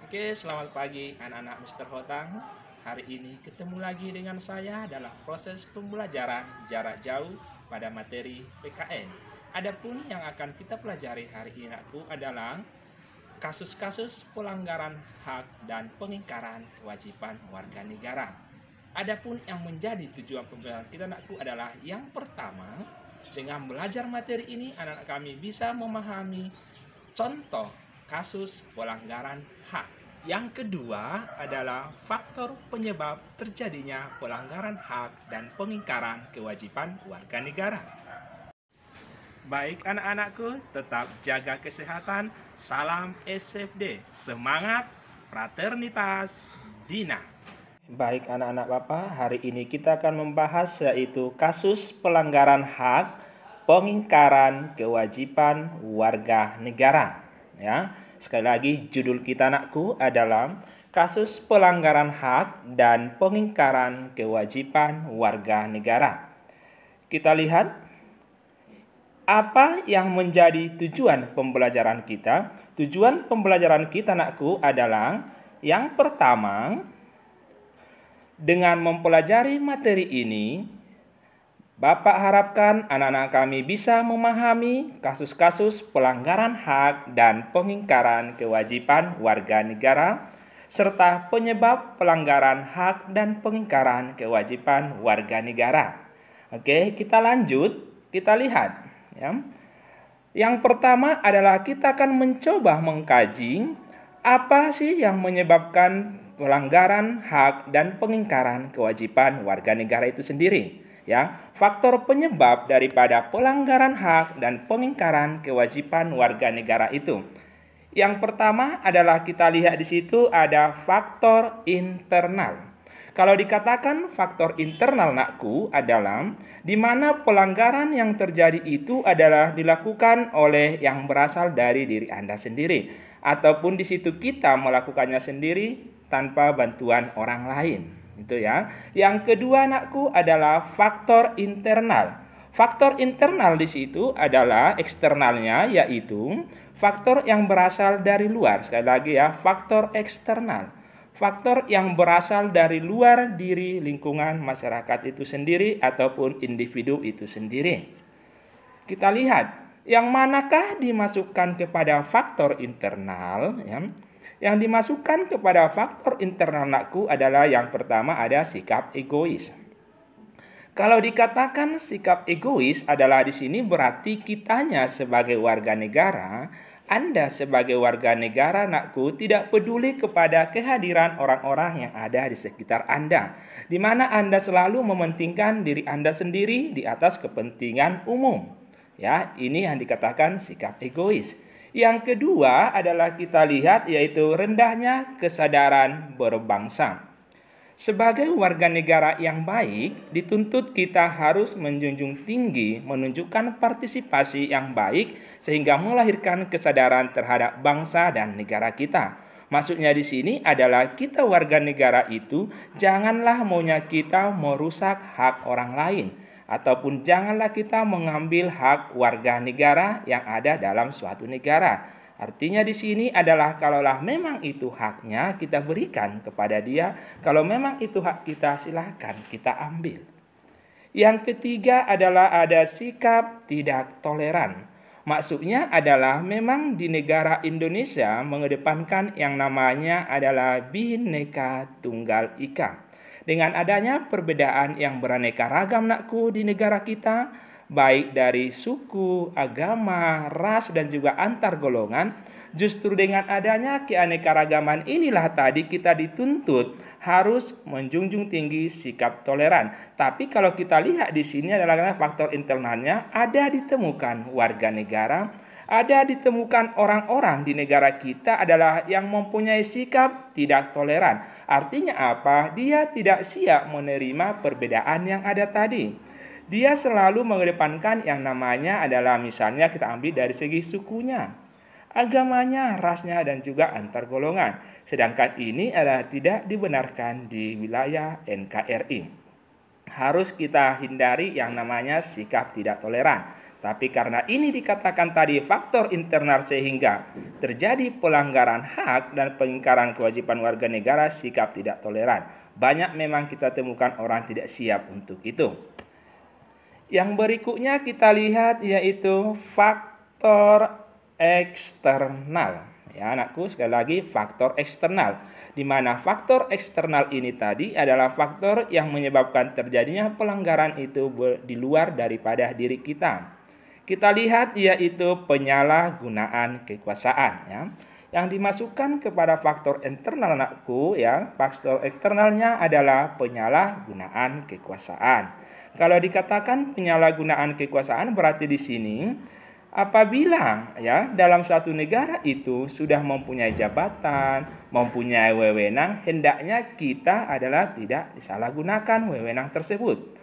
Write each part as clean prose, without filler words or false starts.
Oke, selamat pagi anak-anak Mister Hotang. Hari ini ketemu lagi dengan saya dalam proses pembelajaran jarak jauh pada materi PKN. Adapun yang akan kita pelajari hari ini aku adalah kasus-kasus pelanggaran hak dan pengingkaran kewajiban warga negara. Adapun yang menjadi tujuan pembelajaran kita anakku adalah yang pertama, dengan belajar materi ini anak-anak kami bisa memahami contoh kasus pelanggaran hak. Yang kedua adalah faktor penyebab terjadinya pelanggaran hak dan pengingkaran kewajiban warga negara. Baik anak-anakku, tetap jaga kesehatan. Salam SFD. Semangat, fraternitas, Dina. Baik anak-anak Bapak, hari ini kita akan membahas yaitu kasus pelanggaran hak, pengingkaran kewajiban warga negara. Ya, sekali lagi judul kita anakku adalah kasus pelanggaran hak dan pengingkaran kewajiban warga negara. Kita lihat apa yang menjadi tujuan pembelajaran kita. Tujuan pembelajaran kita anakku adalah yang pertama, dengan mempelajari materi ini, Bapak harapkan anak-anak kami bisa memahami kasus-kasus pelanggaran hak dan pengingkaran kewajiban warga negara, serta penyebab pelanggaran hak dan pengingkaran kewajiban warga negara. Oke, kita lanjut, kita lihat. Ya. Yang pertama adalah kita akan mencoba mengkaji apa sih yang menyebabkan pelanggaran hak dan pengingkaran kewajiban warga negara itu sendiri. Ya, faktor penyebab daripada pelanggaran hak dan pengingkaran kewajiban warga negara itu. Yang pertama adalah kita lihat di situ ada faktor internal. Kalau dikatakan faktor internal nakku adalah di mana pelanggaran yang terjadi itu adalah dilakukan oleh yang berasal dari diri Anda sendiri, ataupun di situ kita melakukannya sendiri tanpa bantuan orang lain. Itu ya. Yang kedua nakku adalah faktor internal. Faktor internal di situ adalah eksternalnya, yaitu faktor yang berasal dari luar. Sekali lagi ya, faktor eksternal. Faktor yang berasal dari luar diri lingkungan masyarakat itu sendiri ataupun individu itu sendiri. Kita lihat, yang manakah dimasukkan kepada faktor internal? Ya. Yang dimasukkan kepada faktor internal nakku adalah yang pertama ada sikap egois. Kalau dikatakan sikap egois adalah di sini berarti kitanya sebagai warga negara, Anda sebagai warga negara nakku tidak peduli kepada kehadiran orang-orang yang ada di sekitar Anda, di mana Anda selalu mementingkan diri Anda sendiri di atas kepentingan umum. Ya, ini yang dikatakan sikap egois. Yang kedua adalah kita lihat yaitu rendahnya kesadaran berbangsa. Sebagai warga negara yang baik, dituntut kita harus menjunjung tinggi, menunjukkan partisipasi yang baik sehingga melahirkan kesadaran terhadap bangsa dan negara kita. Maksudnya di sini adalah kita warga negara itu janganlah maunya kita merusak hak orang lain, ataupun janganlah kita mengambil hak warga negara yang ada dalam suatu negara. Artinya di sini adalah kalaulah memang itu haknya kita berikan kepada dia, kalau memang itu hak kita silahkan kita ambil. Yang ketiga adalah ada sikap tidak toleran. Maksudnya adalah memang di negara Indonesia mengedepankan yang namanya adalah Bhinneka Tunggal Ika. Dengan adanya perbedaan yang beraneka ragam nakku di negara kita, baik dari suku, agama, ras, dan juga antar golongan, justru dengan adanya keanekaragaman inilah tadi kita dituntut harus menjunjung tinggi sikap toleran. Tapi kalau kita lihat di sini adalah faktor internalnya ada ditemukan warga negara, ada ditemukan orang-orang di negara kita adalah yang mempunyai sikap tidak toleran. Artinya apa? Dia tidak siap menerima perbedaan yang ada tadi. Dia selalu mengedepankan yang namanya adalah misalnya kita ambil dari segi sukunya, agamanya, rasnya, dan juga antar golongan. Sedangkan ini adalah tidak dibenarkan di wilayah NKRI. harus kita hindari yang namanya sikap tidak toleran. Tapi karena ini dikatakan tadi faktor internal sehingga terjadi pelanggaran hak dan pengingkaran kewajiban warga negara sikap tidak toleran. Banyak memang kita temukan orang tidak siap untuk itu. Yang berikutnya kita lihat yaitu faktor eksternal. Ya anakku, sekali lagi faktor eksternal. Di mana faktor eksternal ini tadi adalah faktor yang menyebabkan terjadinya pelanggaran itu di luar daripada diri kita. Kita lihat yaitu penyalahgunaan kekuasaan ya. Yang dimasukkan kepada faktor internal anakku ya, faktor eksternalnya adalah penyalahgunaan kekuasaan. Kalau dikatakan penyalahgunaan kekuasaan berarti di sini apabila ya dalam suatu negara itu sudah mempunyai jabatan, mempunyai wewenang, hendaknya kita adalah tidak disalahgunakan wewenang tersebut.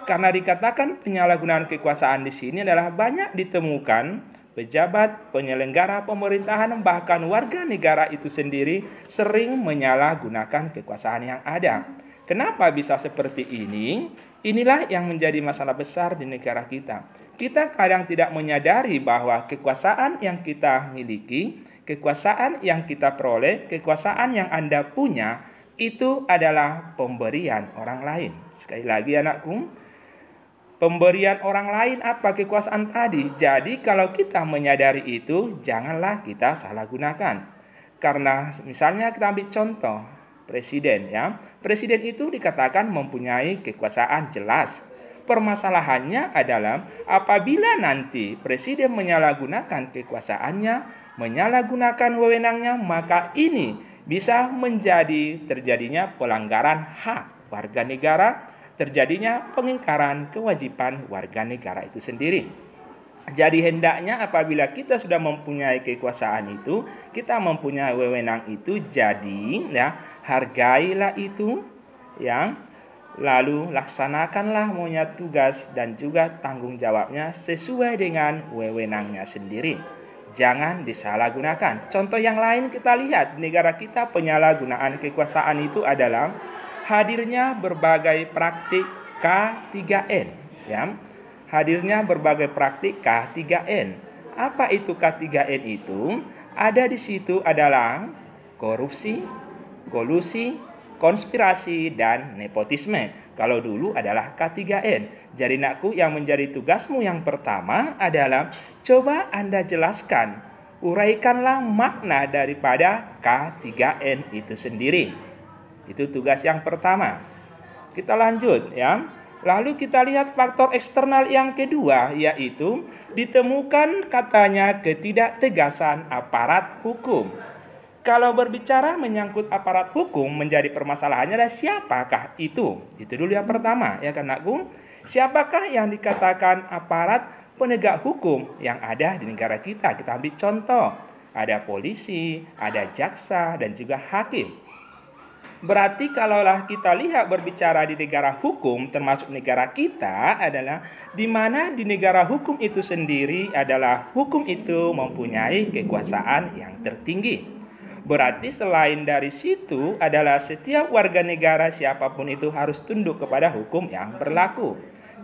Karena dikatakan penyalahgunaan kekuasaan di sini adalah banyak ditemukan pejabat, penyelenggara pemerintahan, bahkan warga negara itu sendiri sering menyalahgunakan kekuasaan yang ada. Kenapa bisa seperti ini? Inilah yang menjadi masalah besar di negara kita. Kita kadang tidak menyadari bahwa kekuasaan yang kita miliki, kekuasaan yang kita peroleh, kekuasaan yang Anda punya, itu adalah pemberian orang lain. Sekali lagi anakku, pemberian orang lain apa kekuasaan tadi. Jadi kalau kita menyadari itu, janganlah kita salah gunakan. Karena misalnya kita ambil contoh presiden ya. Presiden itu dikatakan mempunyai kekuasaan jelas. Permasalahannya adalah apabila nanti presiden menyalahgunakan kekuasaannya, menyalahgunakan wewenangnya, maka ini bisa menjadi terjadinya pelanggaran hak warga negara, terjadinya pengingkaran kewajiban warga negara itu sendiri. Jadi hendaknya apabila kita sudah mempunyai kekuasaan itu, kita mempunyai wewenang itu, jadi ya hargailah itu yang lalu laksanakanlah maunya tugas dan juga tanggung jawabnya sesuai dengan wewenangnya sendiri. Jangan disalahgunakan. Contoh yang lain kita lihat di negara kita penyalahgunaan kekuasaan itu adalah hadirnya berbagai praktik K3N ya. Hadirnya berbagai praktik K3N. Apa itu K3N itu? Ada di situ adalah korupsi, kolusi, konspirasi, dan nepotisme. Kalau dulu adalah K3N. Jadi nakku, yang menjadi tugasmu yang pertama adalah coba Anda jelaskan, uraikanlah makna daripada K3N itu sendiri. Itu tugas yang pertama. Kita lanjut ya. Lalu kita lihat faktor eksternal yang kedua, yaitu ditemukan katanya ketidaktegasan aparat hukum. Kalau berbicara menyangkut aparat hukum, menjadi permasalahannya adalah siapakah itu? Itu dulu yang pertama ya kan anakku. Siapakah yang dikatakan aparat penegak hukum yang ada di negara kita? Kita ambil contoh. Ada polisi, ada jaksa, dan juga hakim. Berarti kalaulah kita lihat berbicara di negara hukum, termasuk negara kita adalah di mana di negara hukum itu sendiri adalah hukum itu mempunyai kekuasaan yang tertinggi. Berarti selain dari situ adalah setiap warga negara siapapun itu harus tunduk kepada hukum yang berlaku.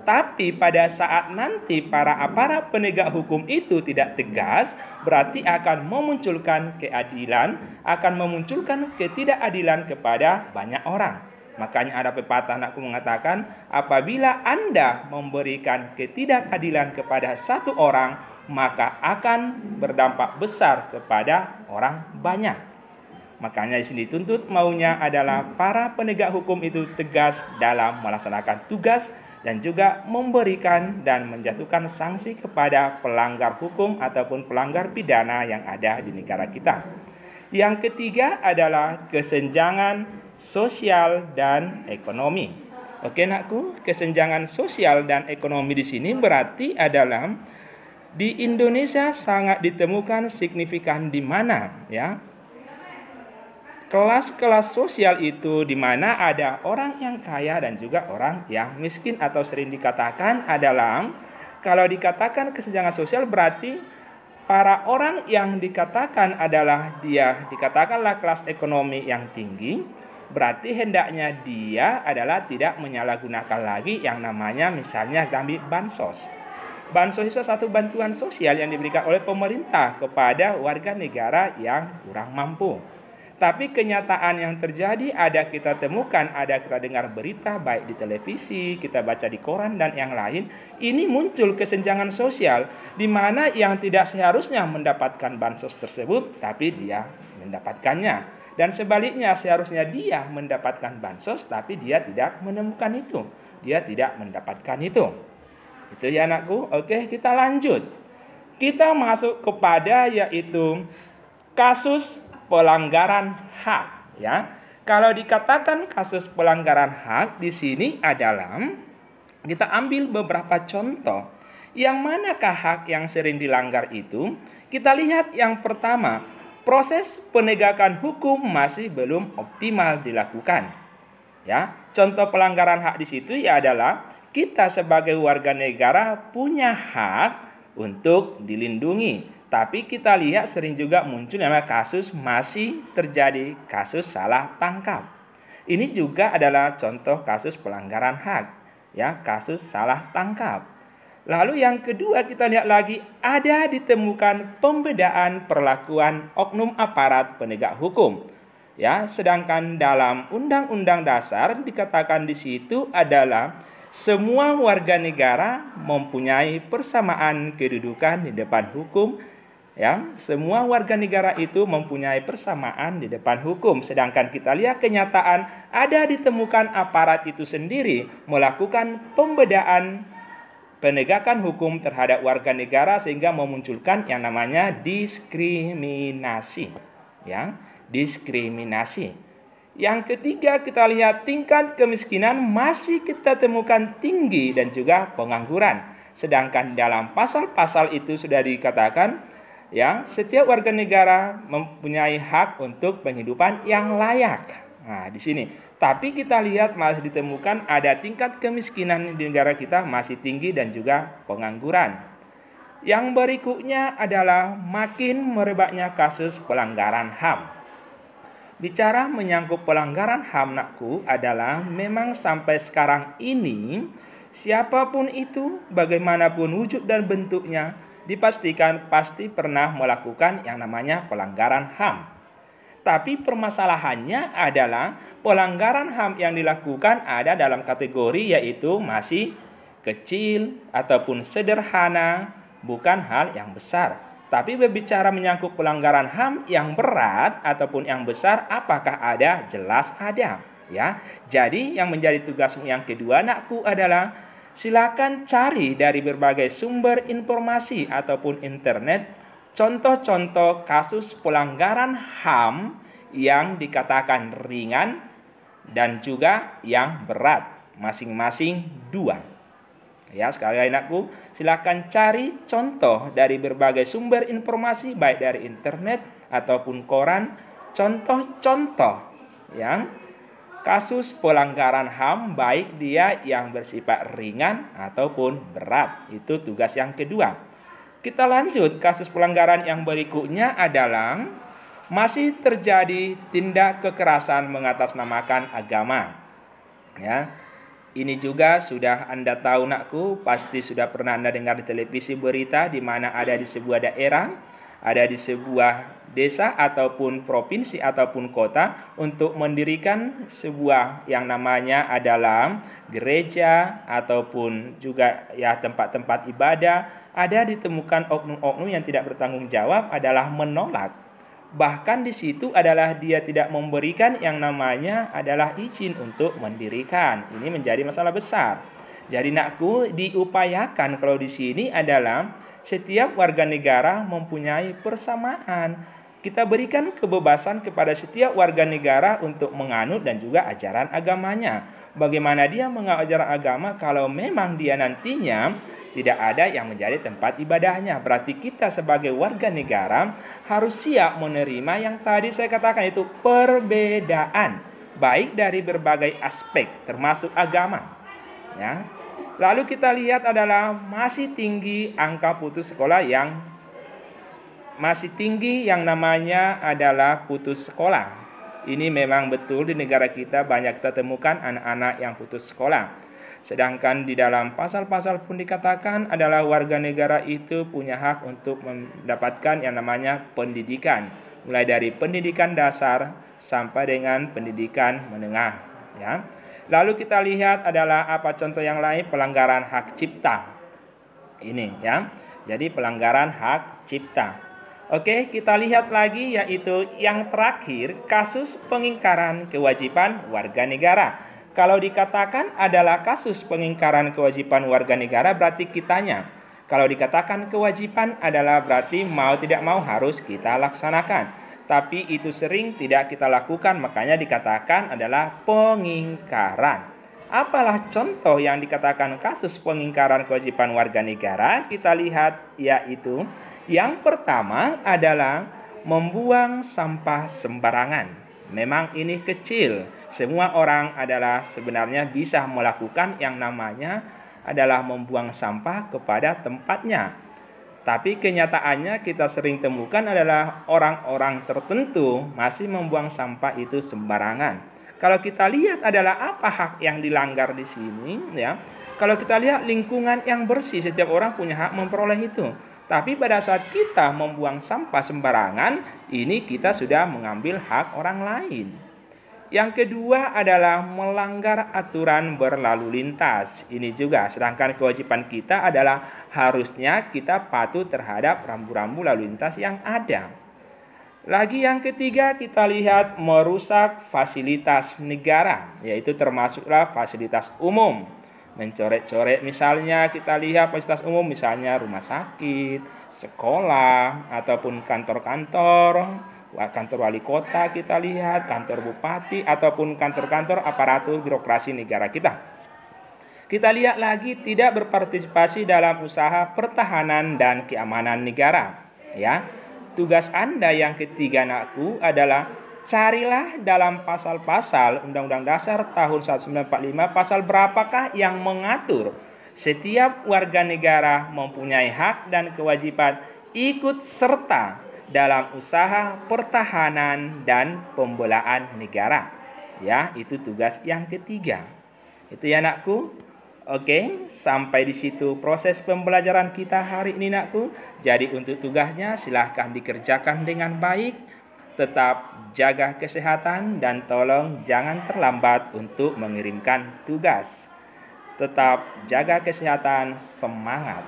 Tapi pada saat nanti para aparat penegak hukum itu tidak tegas, berarti akan memunculkan keadilan, akan memunculkan ketidakadilan kepada banyak orang. Makanya ada pepatah anakku mengatakan, apabila Anda memberikan ketidakadilan kepada satu orang, maka akan berdampak besar kepada orang banyak. Makanya di sini dituntut maunya adalah para penegak hukum itu tegas dalam melaksanakan tugas dan juga memberikan dan menjatuhkan sanksi kepada pelanggar hukum ataupun pelanggar pidana yang ada di negara kita. Yang ketiga adalah kesenjangan sosial dan ekonomi. Oke nakku, kesenjangan sosial dan ekonomi di sini berarti adalah di Indonesia sangat ditemukan signifikan di mana ya. Kelas-kelas sosial itu di mana ada orang yang kaya dan juga orang yang miskin, atau sering dikatakan adalah kalau dikatakan kesenjangan sosial berarti para orang yang dikatakan adalah dia dikatakanlah kelas ekonomi yang tinggi, berarti hendaknya dia adalah tidak menyalahgunakan lagi yang namanya misalnya ambil bansos. Bansos itu satu bantuan sosial yang diberikan oleh pemerintah kepada warga negara yang kurang mampu. Tapi kenyataan yang terjadi kita temukan, kita dengar berita baik di televisi, kita baca di koran dan yang lain, ini muncul kesenjangan sosial di mana yang tidak seharusnya mendapatkan bansos tersebut tapi dia mendapatkannya. Dan sebaliknya seharusnya dia mendapatkan bansos tapi dia tidak menemukan itu. Dia tidak mendapatkan itu. Itu ya anakku. Oke, kita lanjut. Kita masuk kepada yaitu kasus pelanggaran hak, ya. Kalau dikatakan kasus pelanggaran hak di sini adalah kita ambil beberapa contoh. Yang manakah hak yang sering dilanggar itu? Kita lihat yang pertama, proses penegakan hukum masih belum optimal dilakukan. Ya, contoh pelanggaran hak di situ adalah kita sebagai warga negara punya hak untuk dilindungi. Tapi kita lihat sering juga muncul kasus masih terjadi kasus salah tangkap. Ini juga adalah contoh kasus pelanggaran hak, ya, kasus salah tangkap. Lalu yang kedua kita lihat lagi ada ditemukan pembedaan perlakuan oknum aparat penegak hukum. Ya, sedangkan dalam Undang-Undang Dasar dikatakan di situ adalah semua warga negara mempunyai persamaan kedudukan di depan hukum. Ya, semua warga negara itu mempunyai persamaan di depan hukum. Sedangkan kita lihat kenyataan ada ditemukan aparat itu sendiri melakukan pembedaan penegakan hukum terhadap warga negara sehingga memunculkan yang namanya diskriminasi. Ya, diskriminasi. Yang ketiga kita lihat tingkat kemiskinan masih kita temukan tinggi dan juga pengangguran. Sedangkan dalam pasal-pasal itu sudah dikatakan ya, setiap warga negara mempunyai hak untuk penghidupan yang layak. Nah, di sini. Tapi kita lihat masih ditemukan ada tingkat kemiskinan di negara kita masih tinggi dan juga pengangguran. Yang berikutnya adalah makin merebaknya kasus pelanggaran HAM. Bicara menyangkut pelanggaran HAM nakku adalah memang sampai sekarang ini siapapun itu bagaimanapun wujud dan bentuknya dipastikan pasti pernah melakukan yang namanya pelanggaran HAM. Tapi permasalahannya adalah pelanggaran HAM yang dilakukan ada dalam kategori yaitu masih kecil ataupun sederhana, bukan hal yang besar. Tapi berbicara menyangkut pelanggaran HAM yang berat ataupun yang besar, apakah ada? Jelas ada, ya. Jadi yang menjadi tugasmu yang kedua nakku adalah silakan cari dari berbagai sumber informasi ataupun internet contoh-contoh kasus pelanggaran HAM yang dikatakan ringan dan juga yang berat, masing-masing 2. Ya, sekali lagi anakku, silakan cari contoh dari berbagai sumber informasi baik dari internet ataupun koran, contoh-contoh yang kasus pelanggaran HAM baik dia yang bersifat ringan ataupun berat. Itu tugas yang kedua. Kita lanjut, kasus pelanggaran yang berikutnya adalah masih terjadi tindak kekerasan mengatasnamakan agama. Ya. Ini juga sudah Anda tahu nakku, pasti sudah pernah Anda dengar di televisi berita di mana ada di sebuah daerah, ada di sebuah desa ataupun provinsi ataupun kota untuk mendirikan sebuah yang namanya adalah gereja ataupun juga ya tempat-tempat ibadah. Ada ditemukan oknum-oknum yang tidak bertanggung jawab adalah menolak. Bahkan di situ adalah dia tidak memberikan yang namanya adalah izin untuk mendirikan. Ini menjadi masalah besar. Jadi nakku, diupayakan kalau di sini adalah setiap warga negara mempunyai persamaan. Kita berikan kebebasan kepada setiap warga negara untuk menganut dan juga ajaran agamanya. Bagaimana dia mengajar agama kalau memang dia nantinya tidak ada yang menjadi tempat ibadahnya. Berarti kita sebagai warga negara harus siap menerima yang tadi saya katakan itu perbedaan. Baik dari berbagai aspek termasuk agama. Ya. Lalu kita lihat adalah masih tinggi angka putus sekolah yang namanya adalah putus sekolah. Ini memang betul di negara kita banyak kita temukan anak-anak yang putus sekolah. Sedangkan di dalam pasal-pasal pun dikatakan adalah warga negara itu punya hak untuk mendapatkan yang namanya pendidikan. Mulai dari pendidikan dasar sampai dengan pendidikan menengah. Ya. Lalu kita lihat adalah apa contoh yang lain, pelanggaran hak cipta. Ini ya. Jadi pelanggaran hak cipta. Oke, kita lihat lagi yaitu yang terakhir, kasus pengingkaran kewajiban warga negara. Kalau dikatakan adalah kasus pengingkaran kewajiban warga negara berarti kitanya. Kalau dikatakan kewajiban adalah berarti mau tidak mau harus kita laksanakan. Tapi itu sering tidak kita lakukan, makanya dikatakan adalah pengingkaran. Apalah contoh yang dikatakan kasus pengingkaran kewajiban warga negara? Kita lihat yaitu yang pertama adalah membuang sampah sembarangan. Memang ini kecil. Semua orang adalah sebenarnya bisa melakukan yang namanya adalah membuang sampah kepada tempatnya. Tapi kenyataannya kita sering temukan adalah orang-orang tertentu masih membuang sampah itu sembarangan. Kalau kita lihat adalah apa hak yang dilanggar di sini, ya. Kalau kita lihat lingkungan yang bersih, setiap orang punya hak memperoleh itu. Tapi pada saat kita membuang sampah sembarangan, ini kita sudah mengambil hak orang lain. Yang kedua adalah melanggar aturan berlalu lintas. Ini juga, sedangkan kewajiban kita adalah harusnya kita patuh terhadap rambu-rambu lalu lintas yang ada. Lagi yang ketiga kita lihat merusak fasilitas negara, yaitu termasuklah fasilitas umum. Mencoret-coret misalnya kita lihat fasilitas umum misalnya rumah sakit, sekolah, ataupun kantor-kantor, kantor wali kota kita lihat, kantor bupati, ataupun kantor-kantor aparatur birokrasi negara kita. Kita lihat lagi tidak berpartisipasi dalam usaha pertahanan dan keamanan negara. Ya, tugas Anda yang ketiga anakku adalah carilah dalam pasal-pasal Undang-Undang Dasar tahun 1945 pasal berapakah yang mengatur setiap warga negara mempunyai hak dan kewajiban ikut serta dalam usaha pertahanan dan pembelaan negara. Ya, itu tugas yang ketiga. Itu ya anakku. Oke, sampai di situ proses pembelajaran kita hari ini anakku. Jadi untuk tugasnya silahkan dikerjakan dengan baik. Tetap jaga kesehatan dan tolong jangan terlambat untuk mengirimkan tugas. Tetap jaga kesehatan, semangat.